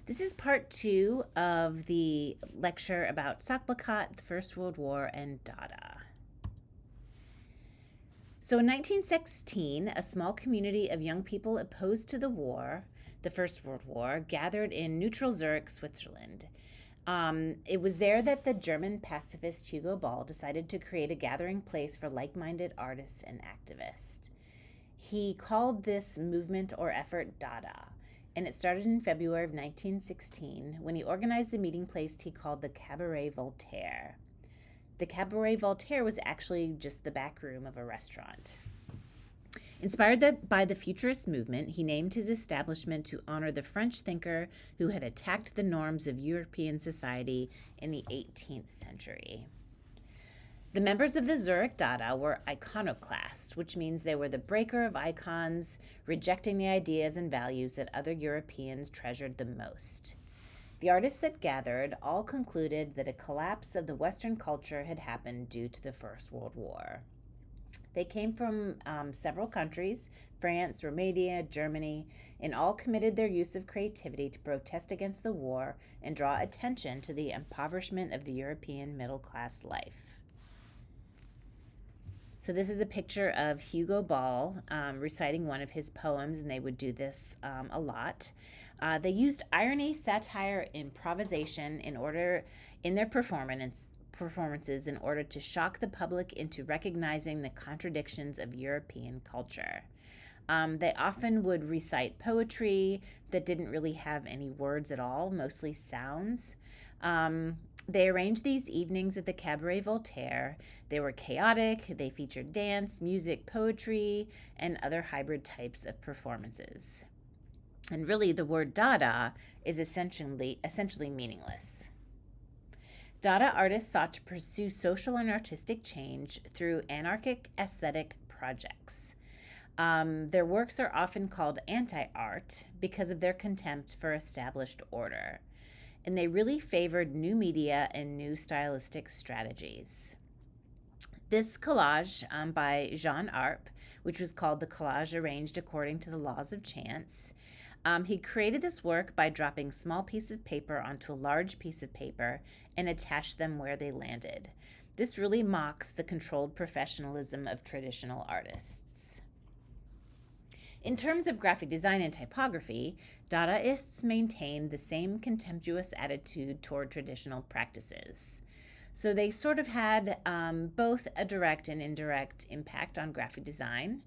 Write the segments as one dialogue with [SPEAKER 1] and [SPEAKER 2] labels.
[SPEAKER 1] This is part 2 of the lecture about Sachplakat, the First World War, and Dada. So in 1916, a small community of young people opposed to the war, the First World War, gathered in neutral Zurich, Switzerland. It was there that the German pacifist Hugo Ball decided to create a gathering place for like-minded artists and activists. He called this movement or effort Dada, and it started in February of 1916 when he organized the meeting place he called the Cabaret Voltaire. The Cabaret Voltaire was actually just the back room of a restaurant. Inspired by the Futurist movement, he named his establishment to honor the French thinker who had attacked the norms of European society in the 18th century. The members of the Zurich Dada were iconoclasts, which means they were the breaker of icons, rejecting the ideas and values that other Europeans treasured the most. The artists that gathered all concluded that a collapse of the Western culture had happened due to the First World War. They came from several countries, France, Romania, Germany, and all committed their use of creativity to protest against the war and draw attention to the impoverishment of the European middle-class life. So this is a picture of Hugo Ball reciting one of his poems, and they would do this a lot. They used irony, satire, improvisation in their performances in order to shock the public into recognizing the contradictions of European culture. They often would recite poetry that didn't really have any words at all, mostly sounds. They arranged these evenings at the Cabaret Voltaire. They were chaotic. They featured dance, music, poetry, and other hybrid types of performances. And really, the word Dada is essentially meaningless. Dada artists sought to pursue social and artistic change through anarchic aesthetic projects. Their works are often called anti-art because of their contempt for established order. And they really favored new media and new stylistic strategies. This collage by Jean Arp, which was called the Collage Arranged According to the Laws of Chance, he created this work by dropping small pieces of paper onto a large piece of paper and attached them where they landed. This really mocks the controlled professionalism of traditional artists. In terms of graphic design and typography, Dadaists maintained the same contemptuous attitude toward traditional practices. So they sort of had both a direct and indirect impact on graphic design.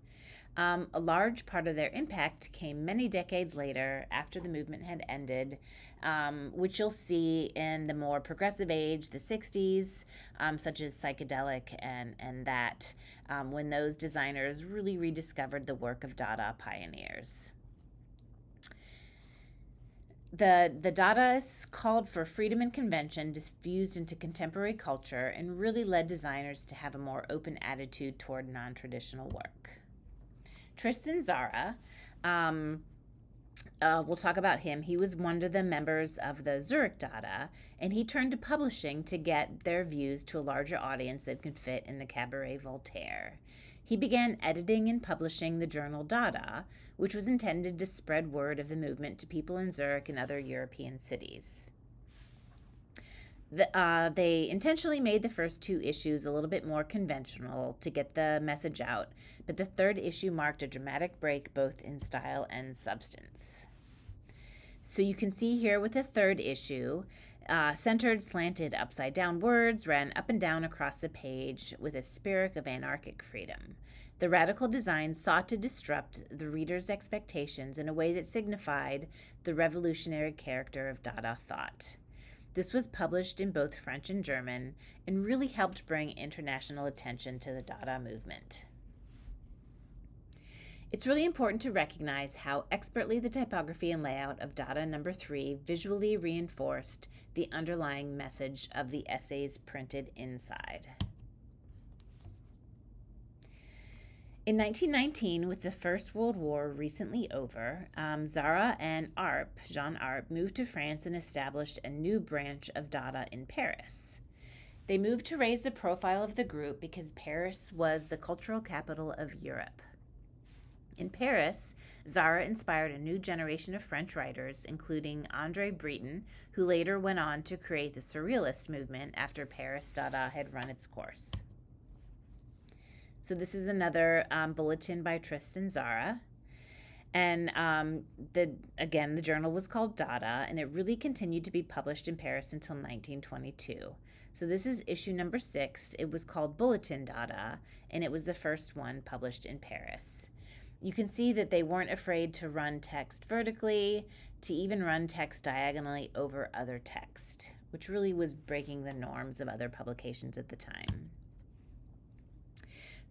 [SPEAKER 1] A large part of their impact came many decades later after the movement had ended, which you'll see in the more progressive age, the 60s, such as psychedelic and that, when those designers really rediscovered the work of Dada pioneers. The Dadaists called for freedom and convention diffused into contemporary culture and really led designers to have a more open attitude toward non-traditional work. Tristan Tzara, we'll talk about him. He was one of the members of the Zurich Dada, and he turned to publishing to get their views to a larger audience that could fit in the Cabaret Voltaire. He began editing and publishing the journal Dada, which was intended to spread word of the movement to people in Zurich and other European cities. They intentionally made the first two issues a little bit more conventional to get the message out, but the third issue marked a dramatic break both in style and substance. So you can see here with the third issue, centered, slanted, upside-down words ran up and down across the page with a spirit of anarchic freedom. The radical design sought to disrupt the reader's expectations in a way that signified the revolutionary character of Dada thought. This was published in both French and German and really helped bring international attention to the Dada movement. It's really important to recognize how expertly the typography and layout of Dada number 3 visually reinforced the underlying message of the essays printed inside. In 1919, with the First World War recently over, Tzara and Jean Arp, moved to France and established a new branch of Dada in Paris. They moved to raise the profile of the group because Paris was the cultural capital of Europe. In Paris, Zara inspired a new generation of French writers, including André Breton, who later went on to create the Surrealist movement after Paris Dada had run its course. So this is another bulletin by Tristan Zara. And the journal was called Dada, and it really continued to be published in Paris until 1922. So this is issue number 6. It was called Bulletin Dada, and it was the first one published in Paris. You can see that they weren't afraid to run text vertically, to even run text diagonally over other text, which really was breaking the norms of other publications at the time.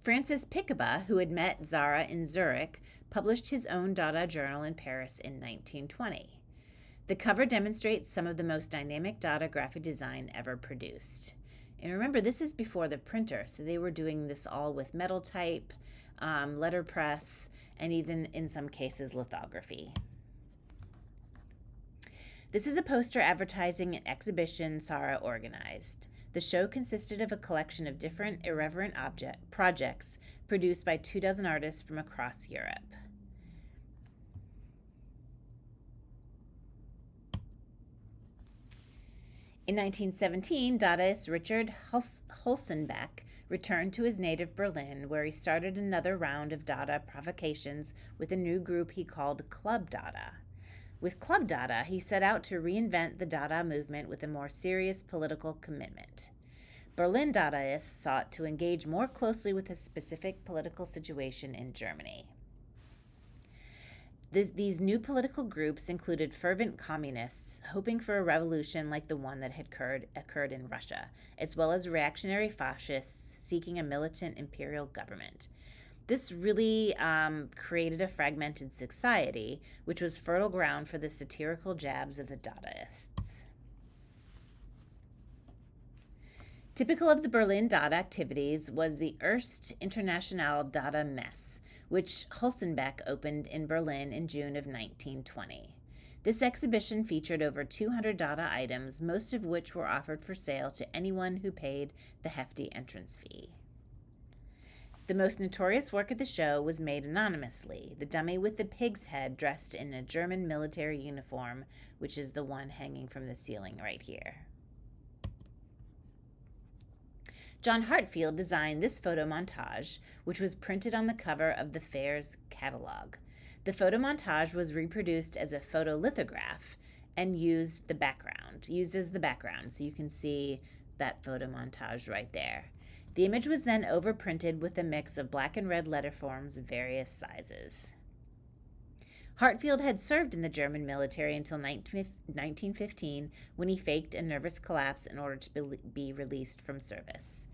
[SPEAKER 1] Francis Picaba, who had met Zara in Zurich, published his own Dada journal in Paris in 1920. The cover demonstrates some of the most dynamic Dada graphic design ever produced. And remember, this is before the printer, so they were doing this all with metal type, letterpress, and even in some cases lithography. This is a poster advertising an exhibition Zara organized. The show consisted of a collection of different irreverent projects produced by 24 artists from across Europe. In 1917, Dadaist Richard Hulsenbeck returned to his native Berlin, where he started another round of Dada provocations with a new group he called Club Dada. With Club Dada, he set out to reinvent the Dada movement with a more serious political commitment. Berlin Dadaists sought to engage more closely with a specific political situation in Germany. These new political groups included fervent communists hoping for a revolution like the one that had occurred in Russia, as well as reactionary fascists seeking a militant imperial government. This really created a fragmented society, which was fertile ground for the satirical jabs of the Dadaists. Typical of the Berlin Dada activities was the Erste Internationale Dada Messe, which Hulsenbeck opened in Berlin in June of 1920. This exhibition featured over 200 Dada items, most of which were offered for sale to anyone who paid the hefty entrance fee. The most notorious work of the show was made anonymously, the dummy with the pig's head dressed in a German military uniform, which is the one hanging from the ceiling right here. John Hartfield designed this photo montage, which was printed on the cover of the fair's catalog. The photo montage was reproduced as a photolithograph and used as the background, so you can see that photo montage right there. The image was then overprinted with a mix of black and red letterforms of various sizes. Hartfield had served in the German military until 1915, when he faked a nervous collapse in order to be released from service.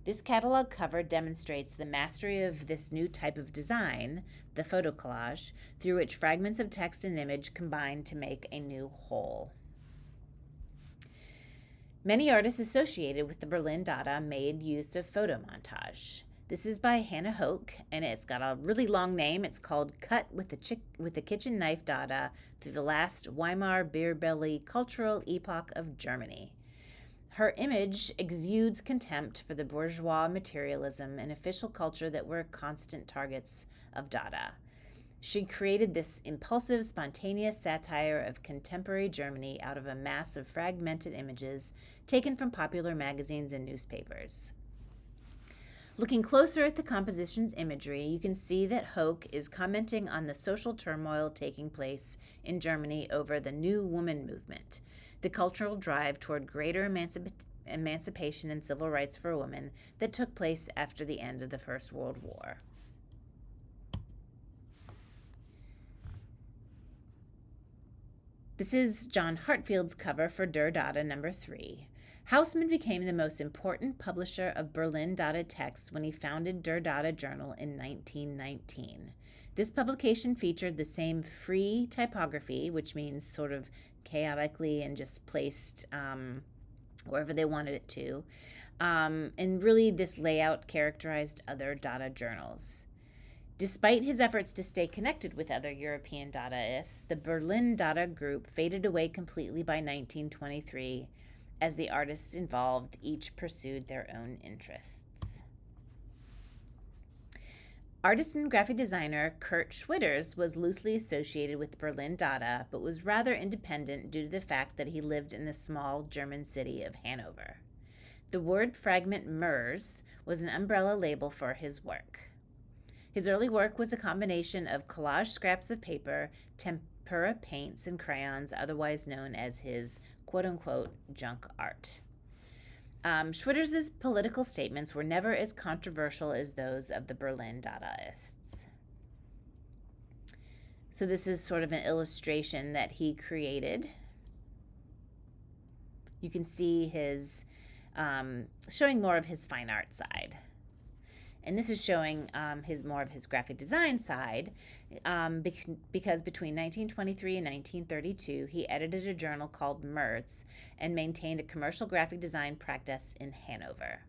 [SPEAKER 1] This catalog cover demonstrates the mastery of this new type of design, the photo collage, through which fragments of text and image combine to make a new whole. Many artists associated with the Berlin Dada made use of photo montage. This is by Hannah Hoke, and it's got a really long name. It's called Cut with the Kitchen Knife Dada Through the Last Weimar Beer Belly Cultural Epoch of Germany. Her image exudes contempt for the bourgeois materialism and official culture that were constant targets of Dada. She created this impulsive, spontaneous satire of contemporary Germany out of a mass of fragmented images taken from popular magazines and newspapers. Looking closer at the composition's imagery, you can see that Hoke is commenting on the social turmoil taking place in Germany over the New Woman movement, the cultural drive toward greater emancipation and civil rights for women that took place after the end of the First World War. This is John Hartfield's cover for Der Dada number 3. Hausmann became the most important publisher of Berlin Dada texts when he founded Der Dada Journal in 1919. This publication featured the same free typography, which means sort of chaotically and just placed wherever they wanted it to. And really, this layout characterized other Dada journals. Despite his efforts to stay connected with other European Dadaists, the Berlin Dada group faded away completely by 1923 as the artists involved each pursued their own interests. Artist and graphic designer Kurt Schwitters was loosely associated with Berlin Dada, but was rather independent due to the fact that he lived in the small German city of Hanover. The word fragment Mers was an umbrella label for his work. His early work was a combination of collage scraps of paper, tempera paints, and crayons, otherwise known as his quote-unquote junk art. Schwitters' political statements were never as controversial as those of the Berlin Dadaists. So this is sort of an illustration that he created. You can see his showing more of his fine art side. And this is showing more of his graphic design side, because between 1923 and 1932, he edited a journal called Merz and maintained a commercial graphic design practice in Hanover.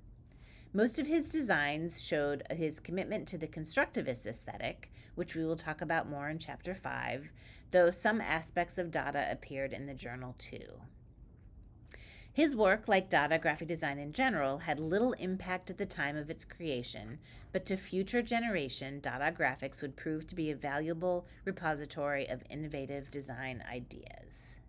[SPEAKER 1] Most of his designs showed his commitment to the constructivist aesthetic, which we will talk about more in Chapter 5, though some aspects of Dada appeared in the journal too. His work, like Dada graphic design in general, had little impact at the time of its creation, but to future generations, Dada graphics would prove to be a valuable repository of innovative design ideas.